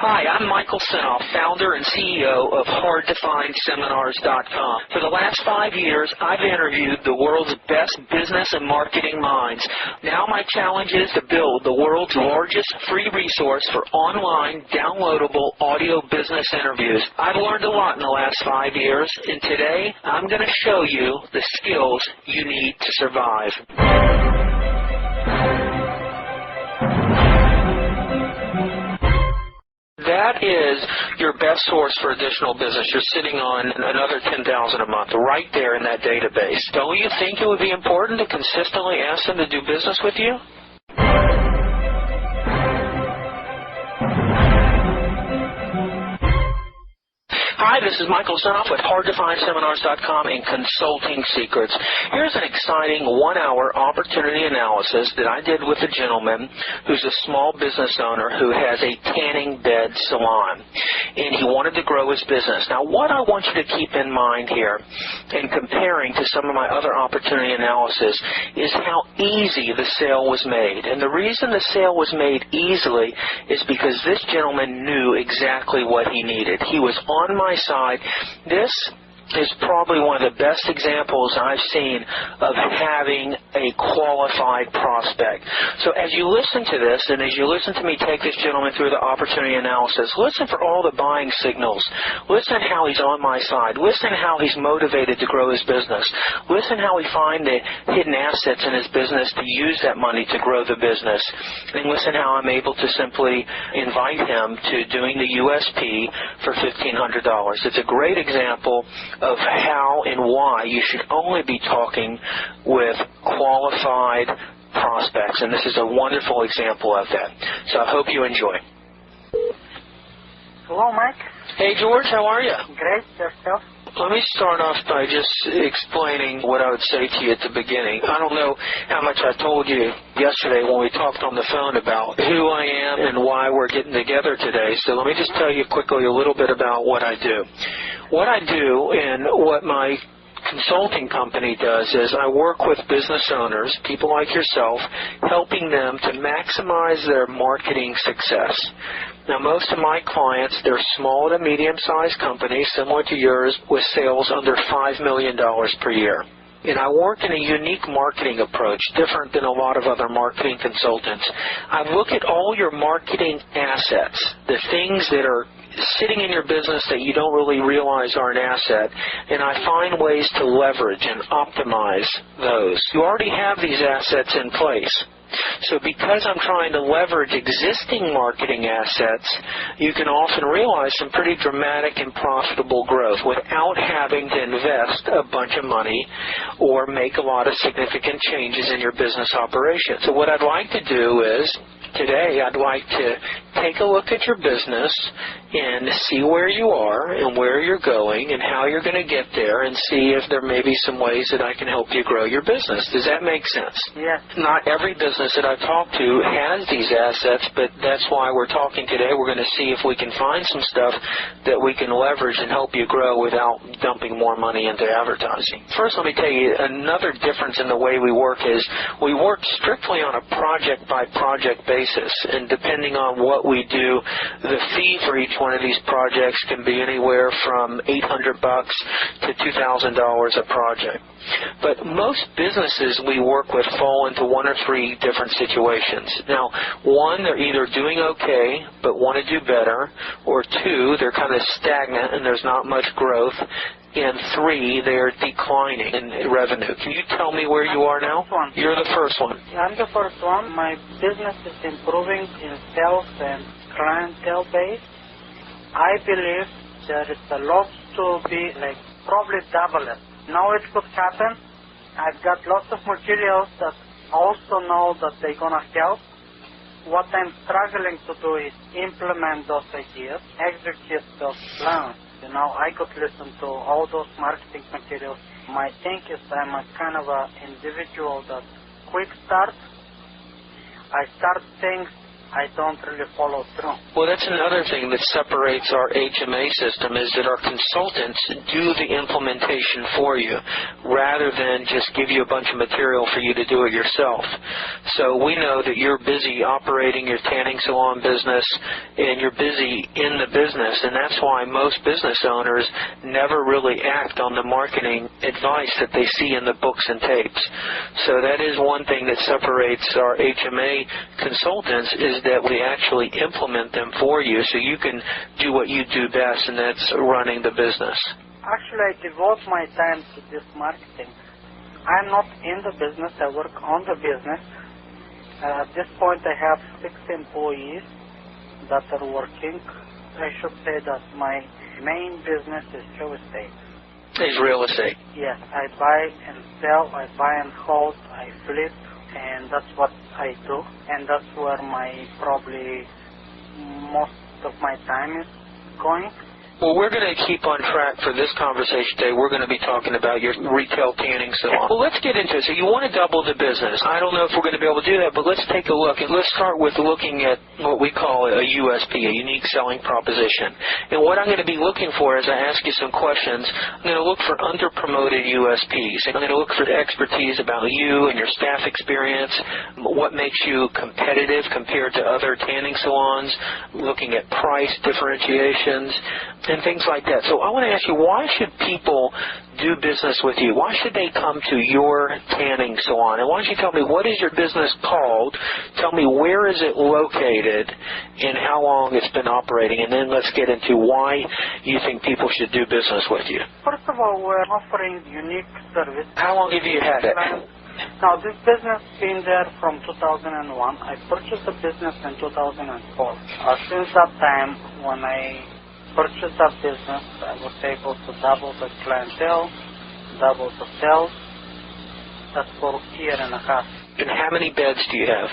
Hi, I'm Michael Senoff, founder and CEO of HardToFindSeminars.com. For the last 5 years, I've interviewed the world's best business and marketing minds. Now my challenge is to build the world's largest free resource for online, downloadable audio business interviews. I've learned a lot in the last 5 years, and today I'm going to show you the skills you need to survive. That is your best source for additional business. You're sitting on another $10,000 a month right there in that database. Don't you think it would be important to consistently ask them to do business with you? Hi, this is Michael Senoff with HardToFindSeminars.com and Consulting Secrets. Here's an exciting 1-hour opportunity analysis that I did with a gentleman who's a small business owner who has a tanning bed salon, and he wanted to grow his business. Now, what I want you to keep in mind here, in comparing to some of my other opportunity analysis, is how easy the sale was made. And the reason the sale was made easily is because this gentleman knew exactly what he needed. He was on my side. This is probably one of the best examples I've seen of having a qualified prospect. So as you listen to this, and as you listen to me take this gentleman through the opportunity analysis, listen for all the buying signals. Listen how he's on my side. Listen how he's motivated to grow his business. Listen how he find the hidden assets in his business to use that money to grow the business. And listen how I'm able to simply invite him to doing the USP for $1,500. It's a great example of how and why you should only be talking with qualified prospects. And this is a wonderful example of that. So I hope you enjoy. Hello, Mike. Hey, George, how are you? Great. Yourself? Let me start off by just explaining what I would say to you at the beginning. I don't know how much I told you yesterday when we talked on the phone about who I am and why we're getting together today. So let me just tell you quickly a little bit about what I do. What I do and what my consulting company does is I work with business owners, people like yourself, helping them to maximize their marketing success. Now, most of my clients, they're small to medium-sized companies, similar to yours, with sales under $5 million per year. And I work in a unique marketing approach, different than a lot of other marketing consultants. I look at all your marketing assets, the things that are sitting in your business that you don't really realize are an asset, and I find ways to leverage and optimize those. You already have these assets in place. So because I'm trying to leverage existing marketing assets, you can often realize some pretty dramatic and profitable growth without having to invest a bunch of money or make a lot of significant changes in your business operation. So what I'd like to do is, today I'd like to take a look at your business and see where you are and where you're going and how you're going to get there, and see if there may be some ways that I can help you grow your business. Does that make sense? Yes. Not every business that I talk to has these assets, but that's why we're talking today. We're going to see if we can find some stuff that we can leverage and help you grow without dumping more money into advertising. First, let me tell you, another difference in the way we work is we work strictly on a project-by-project basis, and depending on what we do, the fee for each one of these projects can be anywhere from $800 to $2,000 a project. But most businesses we work with fall into one or three different situations. Now, one, they're either doing okay but want to do better, or two, they're kind of stagnant and there's not much growth, and three, they're declining in revenue. Can you tell me where you are now? You're the first one. I'm the first one. My business is improving in sales and clientele base. I believe there is a lot to be, probably double it. Now it could happen. I've got lots of materials that also know that they're going to help. What I'm struggling to do is implement those ideas, execute those plans. I could listen to all those marketing materials. My thing is I'm a kind of an individual that quick start. I start things I don't really follow through. Well, that's another thing that separates our HMA system is that our consultants do the implementation for you rather than just give you a bunch of material for you to do it yourself. So we know that you're busy operating your tanning salon business and you're busy in the business, and that's why most business owners never really act on the marketing advice that they see in the books and tapes. So that is one thing that separates our HMA consultants is that we actually implement them for you so you can do what you do best, and that's running the business. Actually, I devote my time to this marketing. I'm not in the business, I work on the business. At this point, I have 6 employees that are working. I should say that my main business is real estate. Is real estate? Yes, I buy and sell, I buy and hold, I flip, and that's what I do, and that's where probably most of my time is going. Well, we're going to keep on track for this conversation today. We're going to be talking about your retail tanning salon. Well, let's get into it. So you want to double the business. I don't know if we're going to be able to do that, but let's take a look. And let's start with looking at what we call a USP, a unique selling proposition. And what I'm going to be looking for as I ask you some questions, I'm going to look for under-promoted USPs. I'm going to look for the expertise about you and your staff experience, what makes you competitive compared to other tanning salons, looking at price differentiations, and things like that. So I want to ask you, why should people do business with you? Why should they come to your tanning salon? And why don't you tell me, what is your business called? Tell me, where is it located and how long it's been operating? And then let's get into why you think people should do business with you. First of all, we're offering unique service. How long have you had it? Now, this business been there from 2001. I purchased the business in 2004. Since that time, when I purchased that business, I was able to double the clientele, double the sales. That's for a year and a half. And how many beds do you have?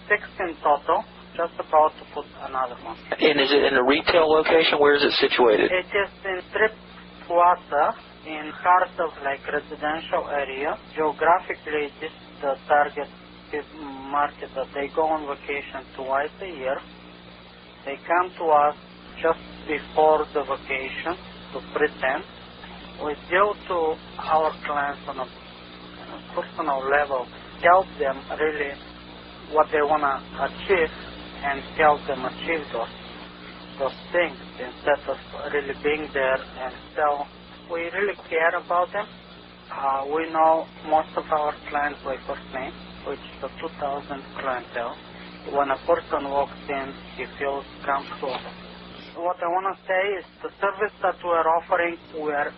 6 in total, just about to put another one. And is it in a retail location? Where is it situated? It is in Strip Plaza, in heart of residential area. Geographically, this is the target market that they go on vacation twice a year. They come to us just before the vacation to pretend. We deal to our clients on a personal level, help them really what they want to achieve and help them achieve those things instead of really being there and sell. We really care about them. We know most of our clients by first name, which is the 2,000 clientele. When a person walks in, he feels comfortable. What I want to say is the service that we're offering, we're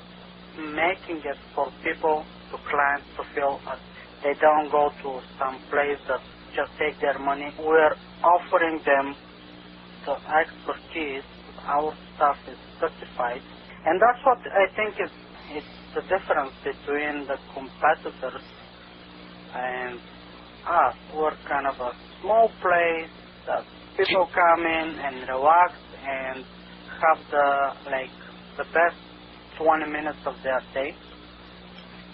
making it for people, to clients, to feel that they don't go to some place that just take their money. We're offering them the expertise. Our staff is certified. And that's what I think is the difference between the competitors and us. We're kind of a small place that people come in and relax and have the best 20 minutes of their day.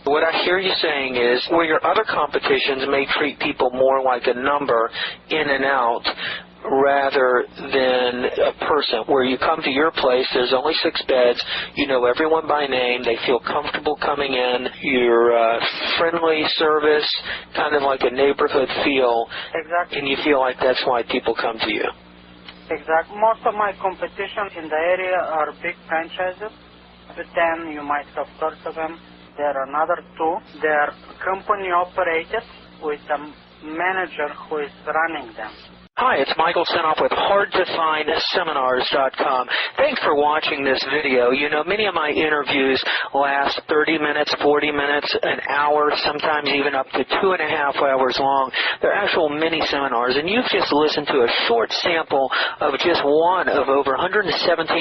What I hear you saying is where your other competitions may treat people more like a number in and out rather than a person. Where you come to your place, there's only 6 beds, you know everyone by name, they feel comfortable coming in, you're friendly service, kind of like a neighborhood feel. Exactly. And you feel like that's why people come to you. Exactly. Most of my competition in the area are big franchises. The 10, you might have heard of them. There are another 2. They're company operated with a manager who is running them. Hi, it's Michael Senoff with HardToFindSeminars.com. Thanks for watching this video. You know, many of my interviews last 30 minutes, 40 minutes, an hour, sometimes even up to 2.5 hours long. They're actual mini seminars, and you've just listened to a short sample of just one of over 117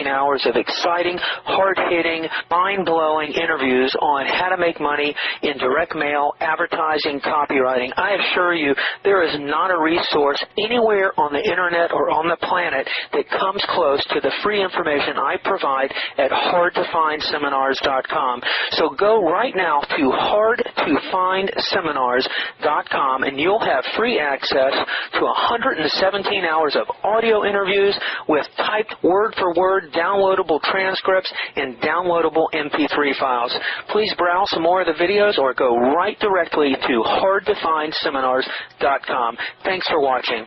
hours of exciting, hard-hitting, mind-blowing interviews on how to make money in direct mail, advertising, copywriting. I assure you, there is not a resource anywhere anywhere on the internet or on the planet that comes close to the free information I provide at hardtofindseminars.com. So go right now to hardtofindseminars.com and you'll have free access to 117 hours of audio interviews with typed word-for-word downloadable transcripts and downloadable MP3 files. Please browse some more of the videos or go right directly to hardtofindseminars.com. Thanks for watching.